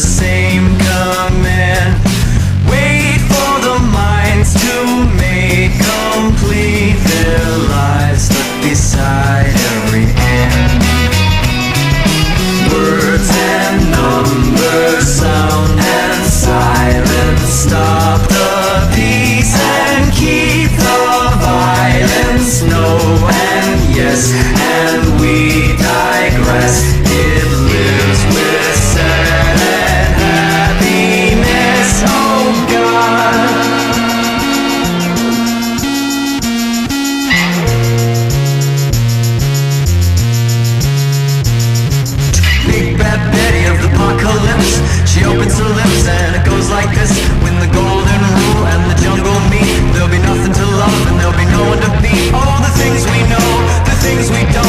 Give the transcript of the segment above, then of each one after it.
same command. Wait for the minds to make complete their lives, look beside every end. Words and numbers, sound and silence, stop the peace and keep the violence. No and yes, and we digress. It lives with sad and happiness, oh God. Big bad Betty of the apocalypse, she opens her lips and it goes like this. When the golden rule and the jungle meet, there'll be nothing to love and there'll be no one to beat. All the things we know, the things we don't.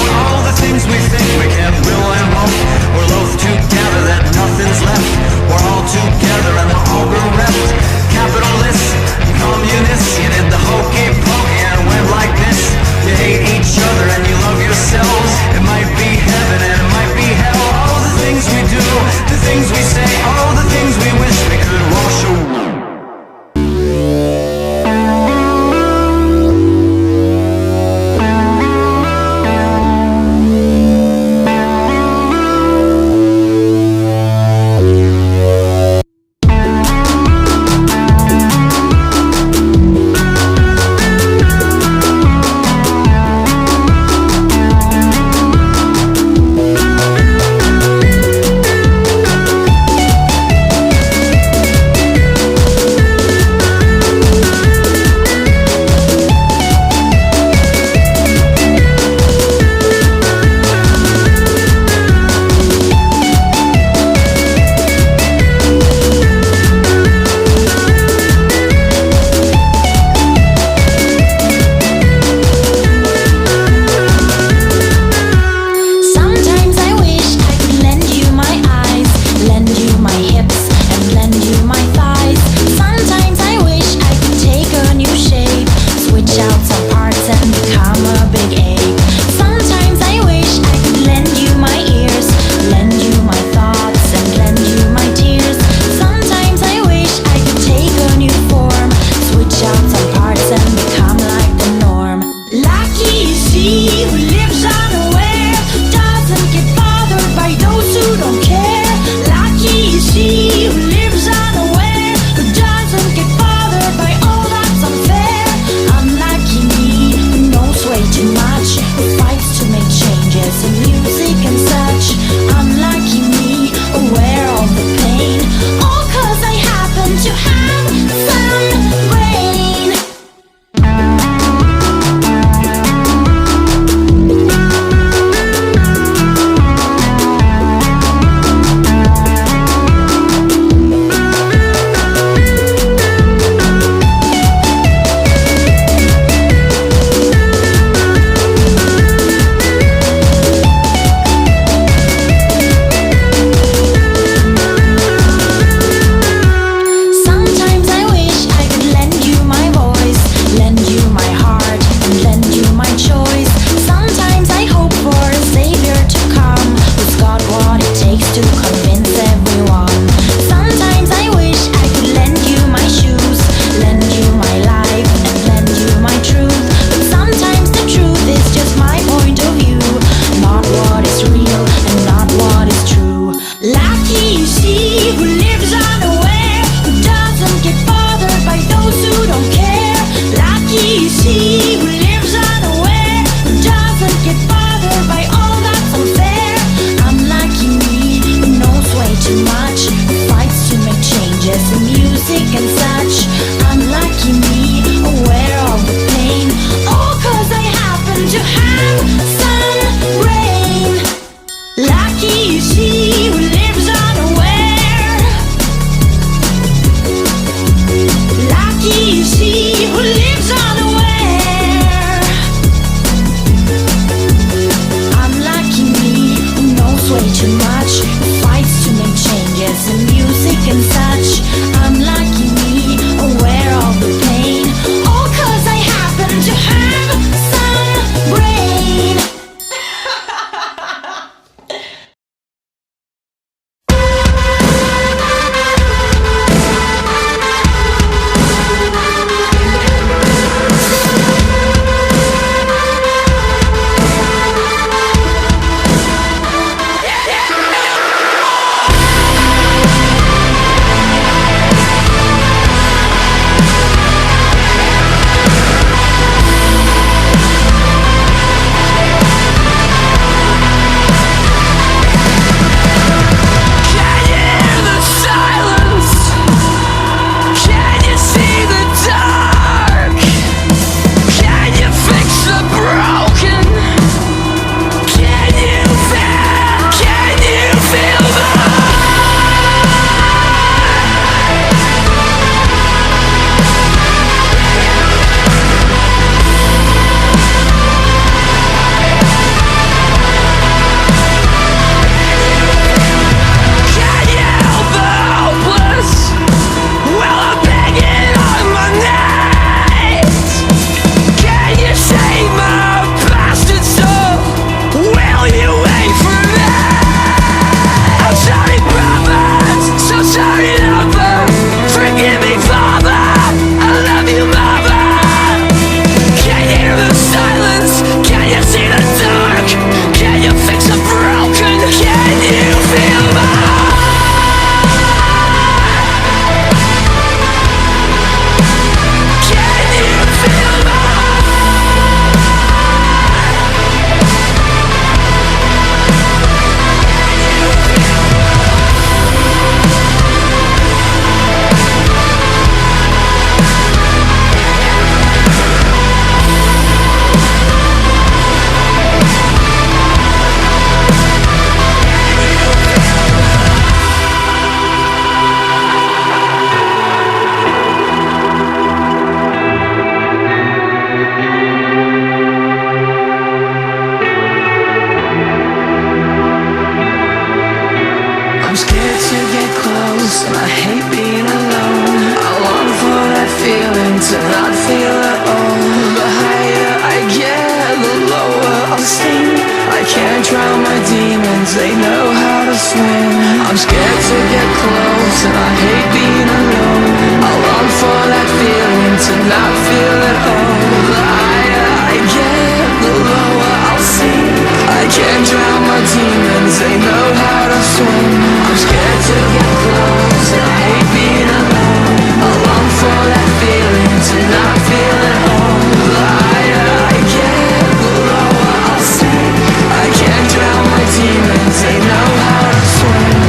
close and I hate being alone. I long for that feeling to not feel at all. The higher I get, the lower I'll sink. I can't drown my demons, they know how to swim. I'm scared to get close and I hate being alone. I long for that feeling to not feel at all. The higher I get, the lower I'll sink. I can't drown my demons, they know how to swim. I'm scared to get close and I hate being alone. I long for that feeling to not feel at all. The higher I get, the lower I'll sink. I can't drown my demons, they know how to swim.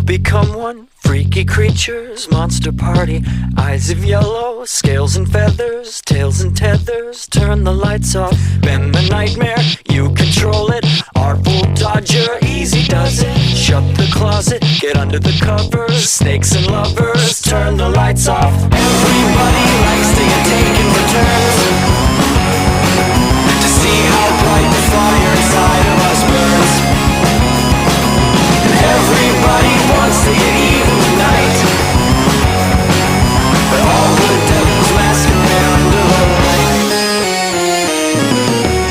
Become one, freaky creatures, monster party. Eyes of yellow, scales and feathers, tails and tethers. Turn the lights off, bend the nightmare, you control it. Artful dodger, easy does it. Shut the closet, get under the covers. Snakes and lovers, turn the lights off. Everybody likes to get taken for turns, to see how bright the fire inside of us burns. Everybody wants to get evil tonight, but all good devils masquerade under the light.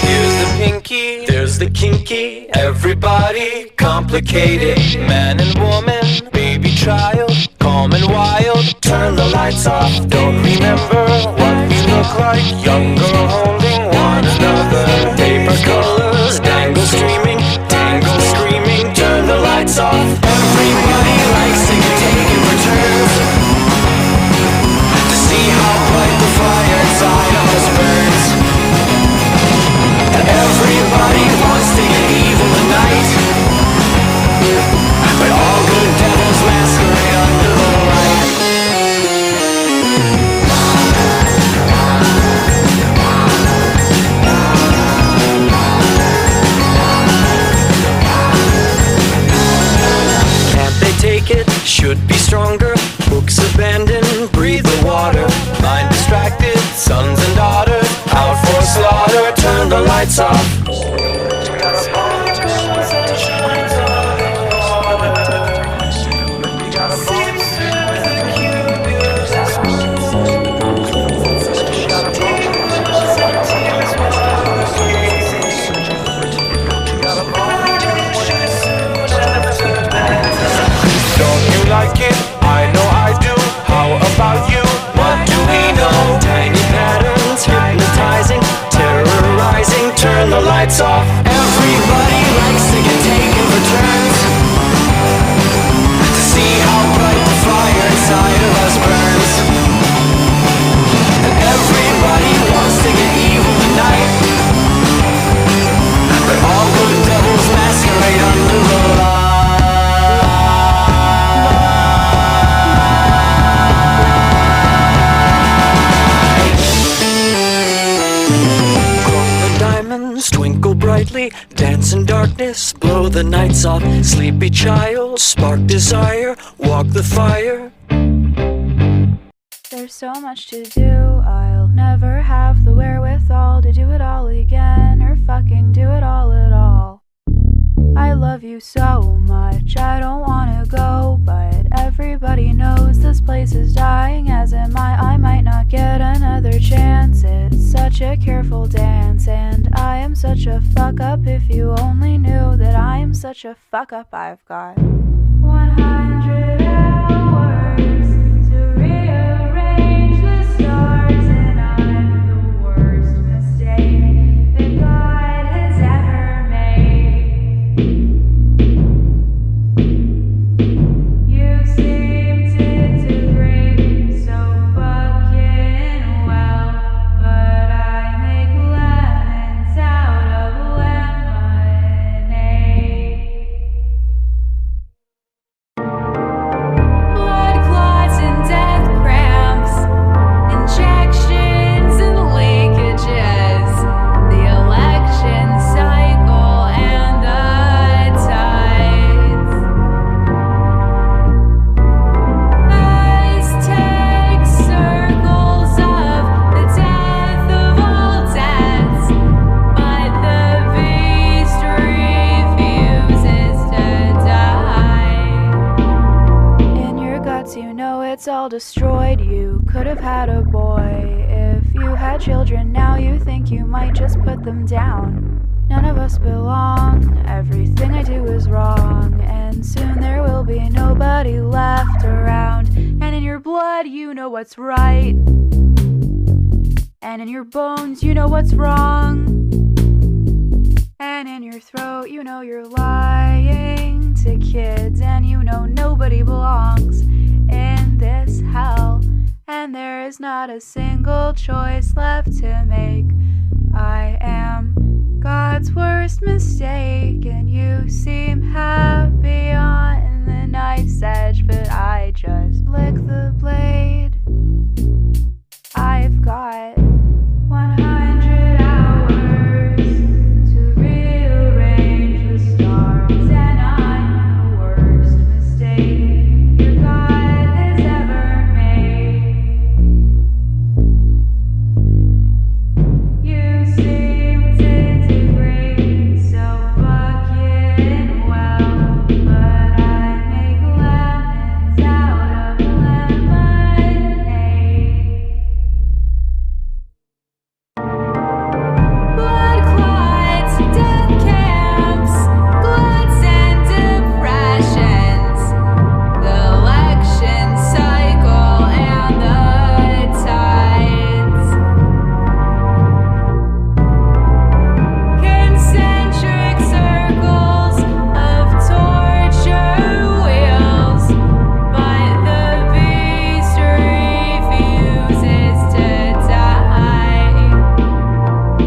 Here's the pinky, there's the kinky. Everybody complicated. Man and woman, baby child, calm and wild. Turn the lights off, don't remember what we look like. Young girl holding one another. Paper colors, dangle streaming, tangle screaming. Turn the lights off. Everybody likes to get taken for turns, to see how bright the fire inside of us burns. And everybody wants to get evil tonight, but all good devils masquerade under the light. Should be stronger, books abandoned, breathe the water. Mind distracted, sons and daughters, out for slaughter. Turn the lights off. Like it, I know I do. How about you? What do we know? Tiny patterns, hypnotizing, terrorizing. Turn the lights off. Everybody likes to get taken for turns, to see how bright the fire inside of us burns. And everybody wants to get evil tonight, but all good devils masquerade under the light. Twinkle brightly, dance in darkness, blow the nights off. Sleepy child, spark desire, walk the fire. There's so much to do, I'll never have the wherewithal to do it all again, or fucking do it all at all. I love you so much, I don't wanna go, but everybody knows this place is dying, as am I might not get another chance. It's such a careful dance, and I am such a fuck up. If you only knew that I am such a fuck up. I've got 100 hours to rearrange the stars, and I'm the worst mistake that God has ever made. destroyed. You could have had a boy if you had children. Now you think you might just put them down. None of us belong, everything I do is wrong, and soon there will be nobody left around. And in your blood you know what's right, and in your bones you know what's wrong, and in your throat you know you're lying to kids, and you know nobody belongs in this hell, and there is not a single choice left to make. I am God's worst mistake, and you seem happy on the knife's edge, but I just lick the blade. I've got 100 hours to rearrange the stars, and I'm the worst mistake your God has ever made. You seem to degrade so fucking well, but I make lemons out of lemonade. Blood clots, death camps, gluts and depressions, the election cycle and the tides, concentric circles of torture wheels, but the beast refuses to die.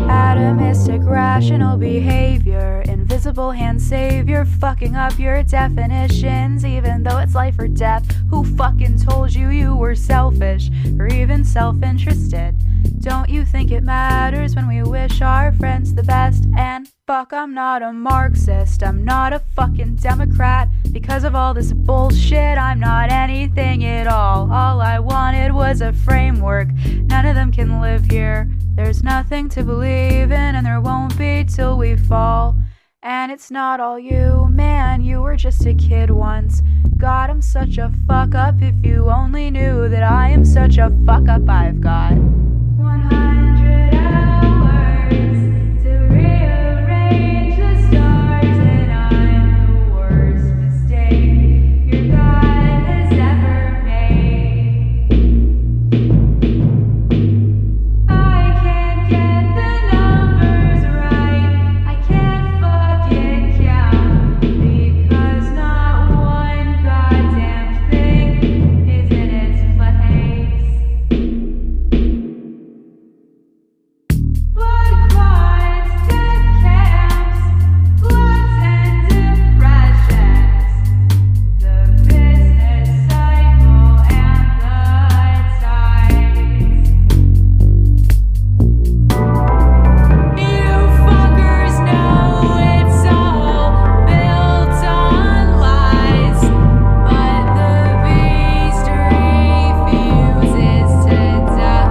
Atomistic rational behavior, invisible hand savior, fucking up your definitions, even though it's life or death. Who fucking told you you were selfish or even self-interested? Don't you think it matters when we wish our friends the best? And fuck, I'm not a Marxist, I'm not a fucking Democrat. Because of all this bullshit, I'm not anything at all. All I wanted was a framework, none of them can live here. There's nothing to believe in, and there won't be till we fall. And it's not all you, man, you were just a kid once. God, I'm such a fuck up, if you only knew that I am such a fuck up. I've got 100 hours to rearrange the stars, and I'm the worst mistake your God has ever made. I can't get the numbers right, I can't fucking count, because not one goddamn thing is in its place. Blood clots, death camps, gluts and depressions, the business cycle and the tides. You fuckers know it's all built on lies, but the beast refuses to die.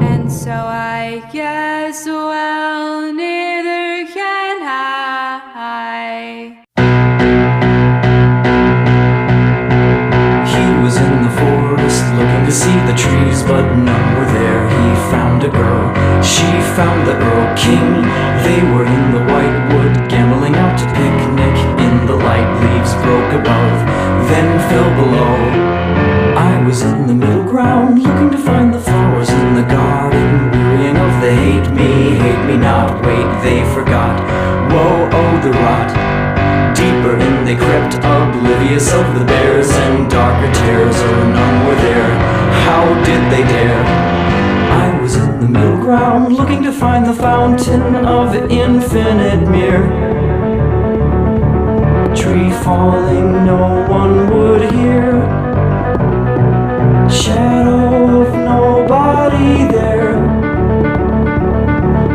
And so I guess, well, neither can I. He was in the forest looking to see the trees, but none were there. He found a girl, she found the Earl King. They were in the white wood, gambling out to picnic. In the light, leaves broke above, then fell below. I was in the middle ground, looking to find the flowers in the garden, wearying of the hate me not. Wait, they forgot. Whoa, oh, the rot. Deeper in they crept, oblivious of the bears and darker tears, or none were there. How did they dare? I was in the middle ground, looking to find the fountain of infinite mirror. Tree falling, no one would hear. Shadow of nobody there.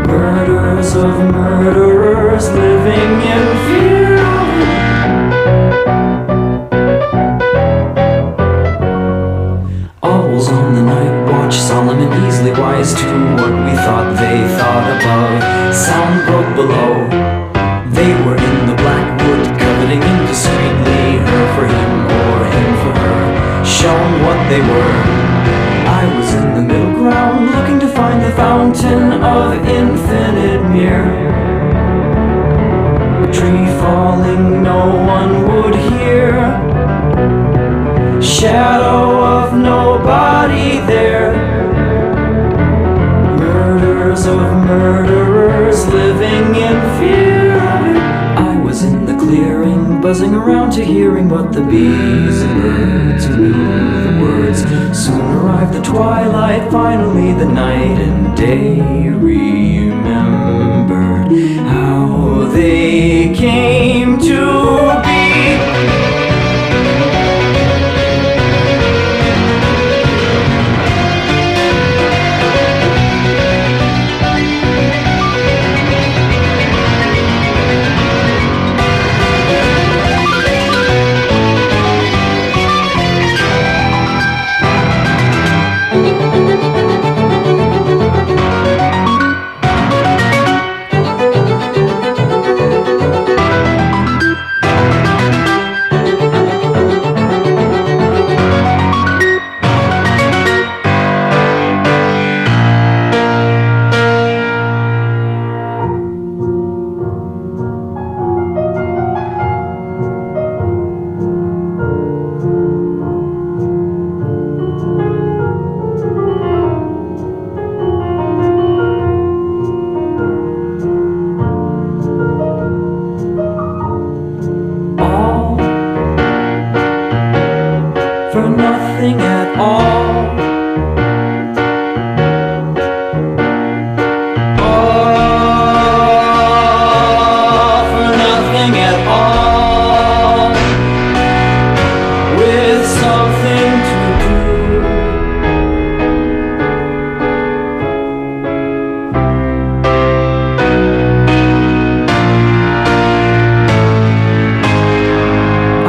Murders of murderers living in fear. Owls on the night watch, solemn and easily wise to what we thought they thought above. Sound broke below. They were in the black wood, coveting indiscreetly, her for him or him for her. they were. I was in the middle ground, looking to find the fountain of infinite mirror. A tree falling no one would hear. Shadow of nobody there. Murders of murderers living in fear of it. I was in the clearing, buzzing around to hearing what the bees and birds who knew the words. Soon arrived the twilight, finally the night and day remembered how they came to be. For nothing at all. All for nothing at all. With something to do. I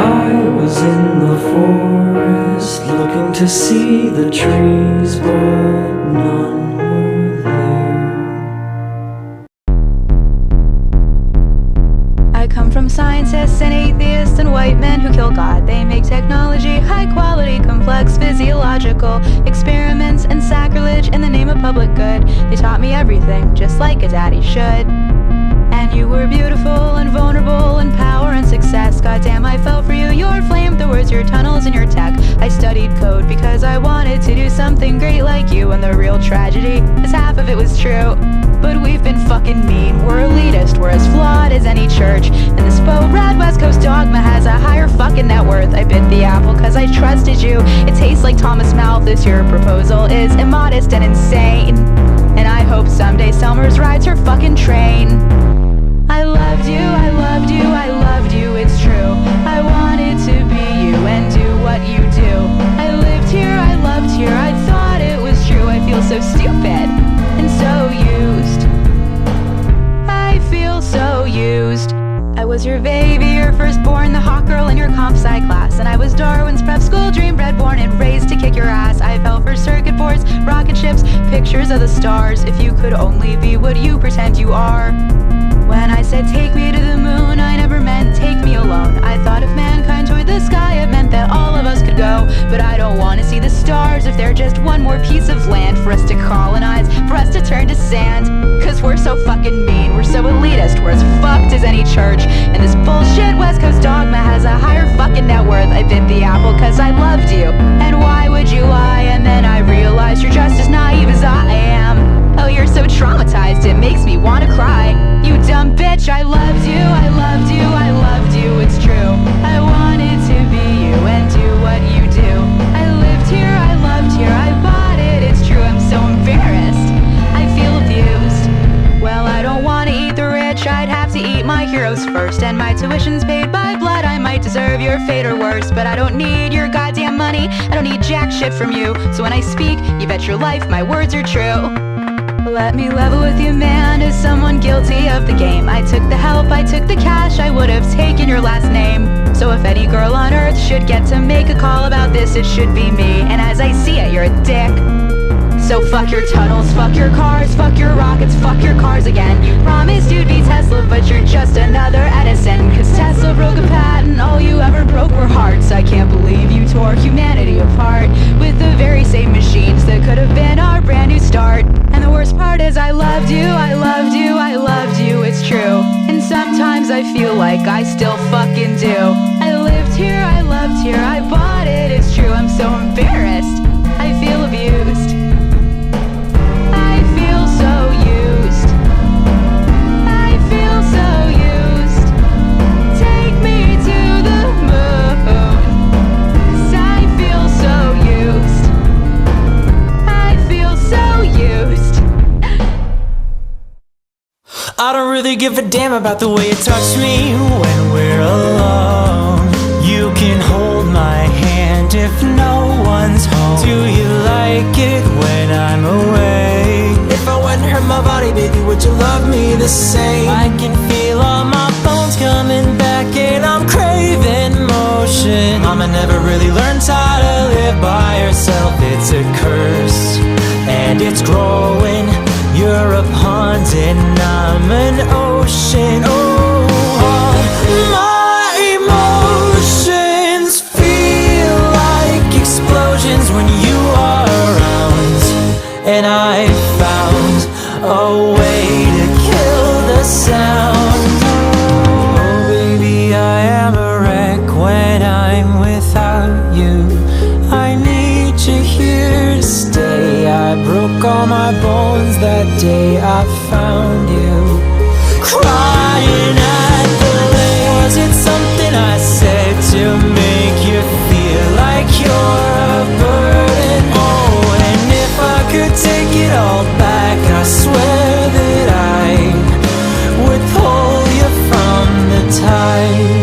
was in the forest, looking to see the trees, but none were there. I come from scientists and atheists and white men who kill God. They make technology high quality, complex, physiological experiments and sacrilege in the name of public good. They taught me everything, just like a daddy should. And you were beautiful and vulnerable and power and success. Goddamn, I fell for you, your flamethrowers, your tunnels and your tech. I studied code because I wanted to do something great like you. And the real tragedy is half of it was true. But we've been fucking mean, we're elitist, we're as flawed as any church. And this faux rad West Coast dogma has a higher fucking net worth. I bit the apple cause I trusted you. It tastes like Thomas Malthus, your proposal is immodest and insane. And I hope someday Selmers rides her fucking train. I loved you, I loved you, I loved you, it's true. I wanted to be you and do what you do. I lived here, I loved here, I thought it was true. I feel so stupid and so used. I feel so used. I was your baby, your firstborn, the hot girl in your comp sci class. And I was Darwin's prep school dream, bred, born, and raised to kick your ass. I fell for circuit boards, rocket ships, pictures of the stars. If you could only be what you pretend you are. When I said take me to the moon, I never meant take me alone. I thought if mankind toured the sky, it meant that all of us could go. But I don't want to see the stars if they're just one more piece of land for us to colonize, for us to turn to sand. Cause we're so fucking mean, we're so elitist, we're as fucked as any church. And this bullshit West Coast dogma has a higher fucking net worth. I bit the apple cause I loved you. And why would you lie? And then I realized you're just as naive as I am. Oh, you're so traumatized, it makes me wanna cry. You dumb bitch, I loved you, I loved you, I loved you, it's true. I wanted to be you and do what you do. I lived here, I loved here, I bought it, it's true. I'm so embarrassed, I feel abused. Well, I don't wanna eat the rich, I'd have to eat my heroes first. And my tuition's paid by blood, I might deserve your fate or worse. But I don't need your goddamn money, I don't need jack shit from you. So when I speak, you bet your life my words are true. Let me level with you, man, as someone guilty of the game. I took the help, I took the cash, I would have taken your last name. So if any girl on earth should get to make a call about this, it should be me. And as I see it, you're a dick. So fuck your tunnels, fuck your cars, fuck your rockets, fuck your cars again. You promised you'd be Tesla, but you're just another Edison. Cause Tesla broke a patent, all you ever broke were hearts. I can't believe you tore humanity apart with the very same machines that could have been our brand new start. And the worst part is I loved you, I loved you, I loved you, it's true. And sometimes I feel like I still fucking do. I lived here, I loved here, I bought it, it's true. I'm so embarrassed, I feel abused. I feel so used. I feel so used. Take me to the moon, 'cause I feel so used. I feel so used. I don't really give a damn about the way you touch me when we're alone. You can hold my hand if no one's home. Do you like it when I'm away? If I wouldn't hurt my body, baby, would you love me the same? I can feel all my bones coming back and I'm craving motion. Mama never really learned how to live by herself. It's a curse and it's growing. You're a pond and I'm an ocean. Oh, all my emotions feel like explosions when you are around. And I found a way to kill the sound. Oh baby, I am a wreck when I'm without you. I need you here to stay. I broke all my bones that day I found you. Crying at the lake. Was it something I said to make you feel like you're a burden? Oh, and if I could take it all back, I swear that I would pull you from the tide.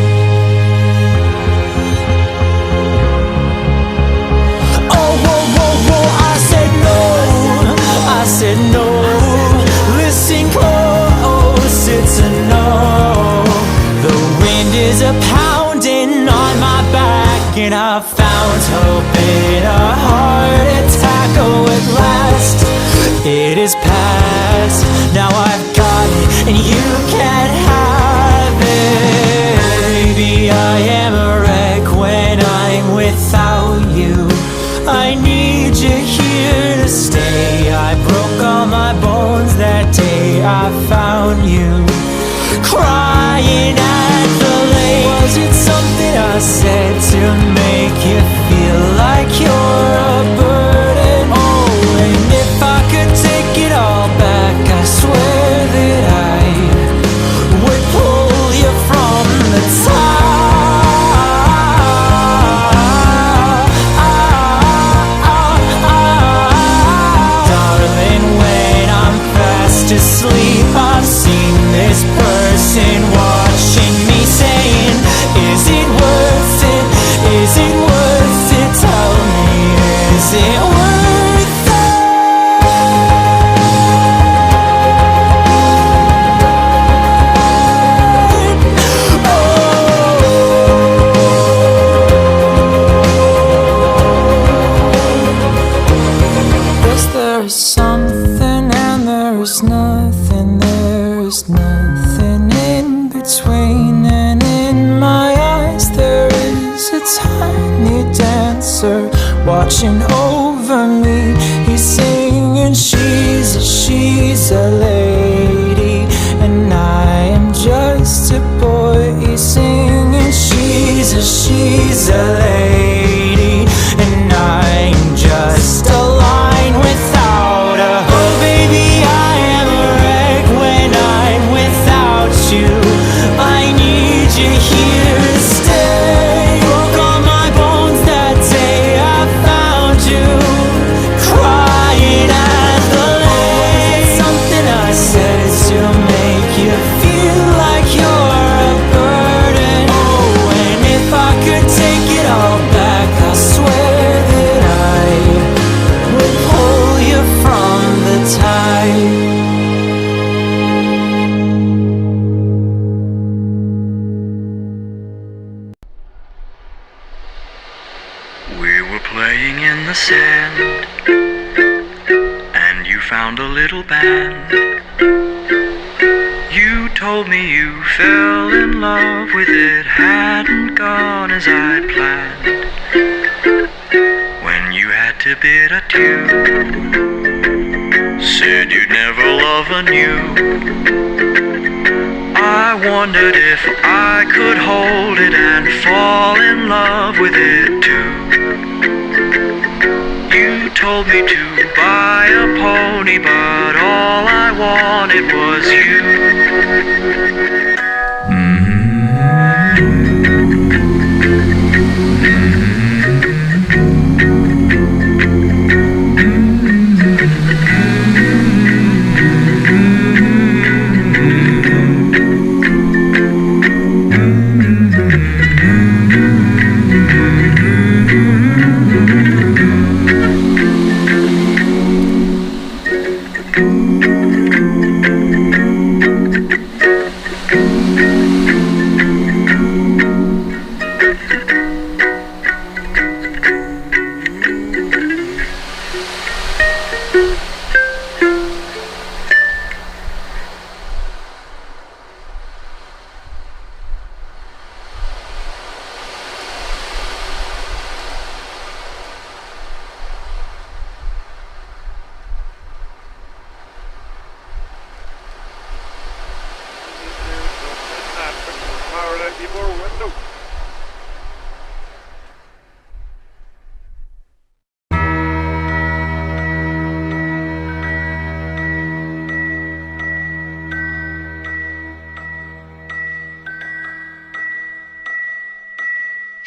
I said no, listen close, it's a no. The wind is a pounding on my back and I found hope in a heart attack. Oh, at last it is past. Now I've got it and you can't have it. Baby, I am a wreck when I'm without you. I need you here to stay. I broke all my bones that day I found you. Crying at the lake. Was it something I said to make you feel like you're a burden? Oh, and if I could take it all back, I swear that I would pull you from the top. Asleep, I've seen this person watching me saying, is it worth it? Is it worth it? Tell me, is it worth it? Is there something and there's nothing, there's nothing in between. And in my eyes there is a tiny dancer watching over me. He's singing, she's a lady, and I am just a boy. He's singing, she's a lady, and I'm just a line without a hook. Oh baby, I am a wreck when I'm without you. I need you here to stay. Broke all my bones that day I found you. Crying at the lake. Something found a little band. You told me you fell in love with it, hadn't gone as I planned. When you had to bid adieu, said you'd never love anew. I wondered if I could hold it and fall in love with it too. You told me to buy a pony, but all I wanted was you.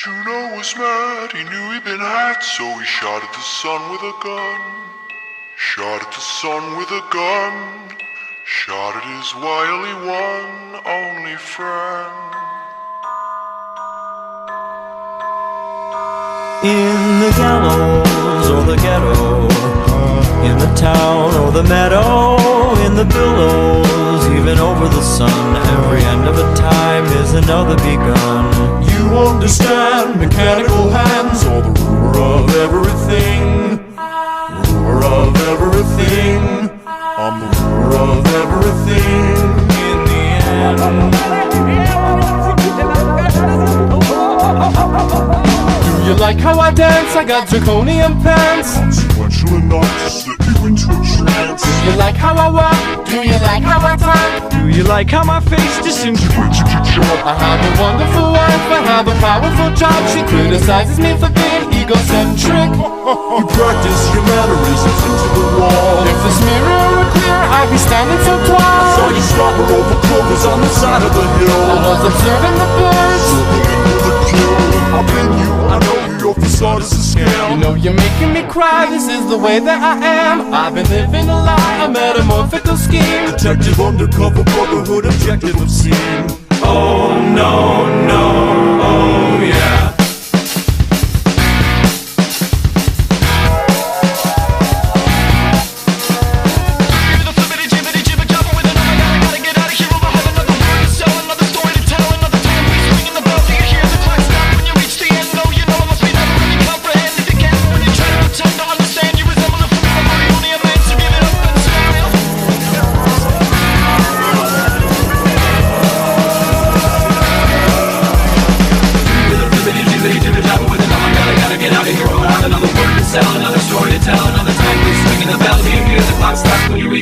Juno was mad, he knew he'd been had, so he shot at the sun with a gun. Shot at the sun with a gun. Shot at his wily one, only friend. In the gallows or the ghetto, in the town or the meadow, in the billows, even over the sun, every end of a time is another begun. You understand mechanical hands, or the ruler of everything. Ruler of everything. I'm the ruler of everything in the end. Do you like how I dance? I got draconian pants. Consequential enough to slip you into a trance. Do you like how I walk? Do you like how I talk? Do you like how my face disintegrates? I have a wonderful wife, I have a powerful job. She criticizes me for being egocentric. You practice your mannerisms into the wall. If this mirror were clear, I'd be standing so tall. Saw you slobber over clovers on the side of the hill. I was observing the birds. I've been you, I know you, your facade is a scam. You know you're making me cry, this is the way that I am. I've been living a lie, a metamorphical scheme. Detective undercover brotherhood objective obscene. Oh no, no, oh yeah.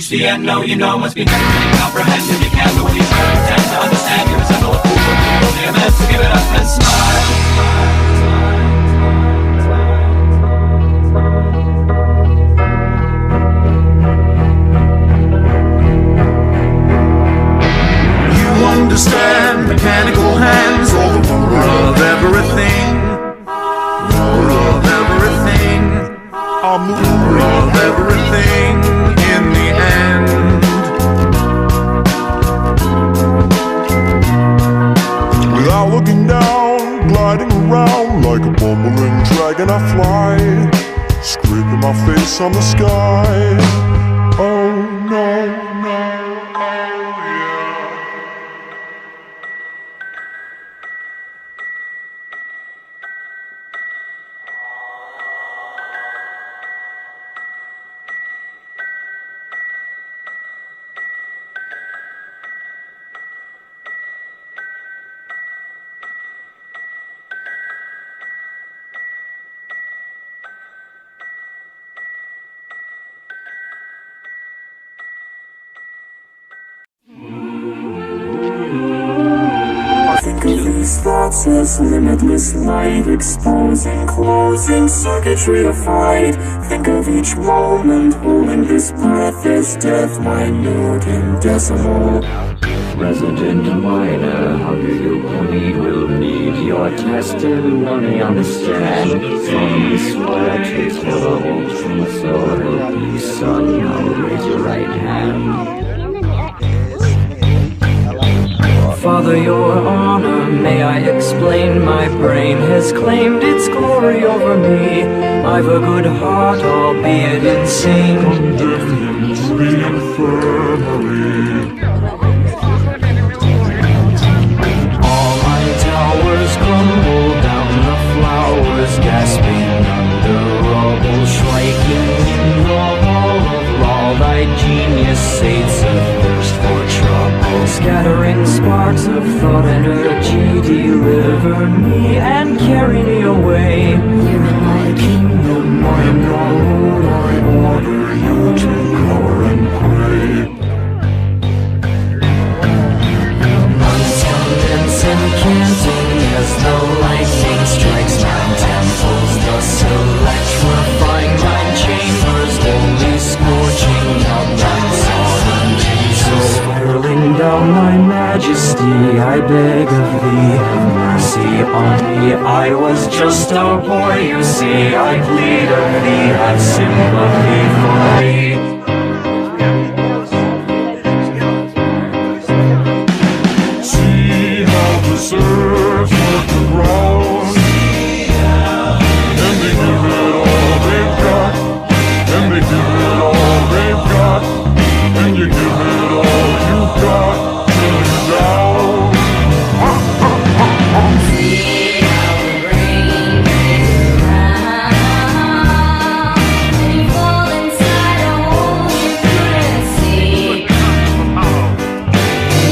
The end, no, you know, must be never really comprehend. If you can, but when you try to pretend to understand, you resemble a fool, but you only a man, so give it up and smile. You understand mechanical hands, all the ruler of everything. Ruler of everything. I'm the ruler of everything. In the end, without looking down, gliding around like a bumbling dragon, I fly, scraping my face on the sky. Oh no, no, oh yeah. these thoughts as limitless light, exposing, closing circuitry of fright. Think of each moment, holding this breath as death, minute and decimal. Resident minor, how do you plead? Will need your testimony on the stand. From swear to terrible truth, so help me, son. Now raise your right hand. Father, your honor, may I explain? My brain has claimed its glory over me. I've a good heart, albeit insane. Condemned to the infirmary. All my towers crumble down, the flowers gasping under rubble, shrieking in the hall of law. Thy genius sates a thirst for trouble, scattering sparks of thought energy. Deliver me and carry me away. Here in my kingdom I am your Lord. I order you to cower and pray. And canting as the lightning strikes nine temples, thus electrifying nine chambers, only scorching out nine sovereignty. So spiraling down my majesty, I beg of thee, have mercy on me. I was just a boy, you see, I plead of thee, have sympathy for me. Serves with the ground, and they give it all they've got, and they give it all they've got, and you give it all you've got till you're down. See how the brain plays around, and you fall inside a hole you couldn't see, and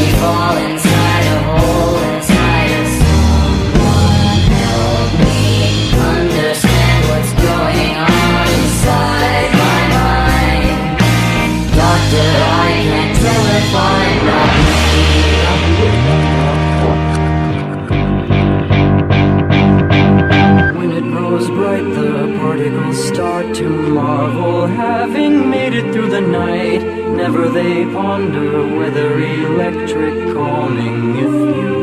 you fall inside a hole. Understand what's going on inside my mind. Doctor, I can't tell if I'm not me. When it grows bright, the particles start to marvel, having made it through the night. Never they ponder whether electric calming if you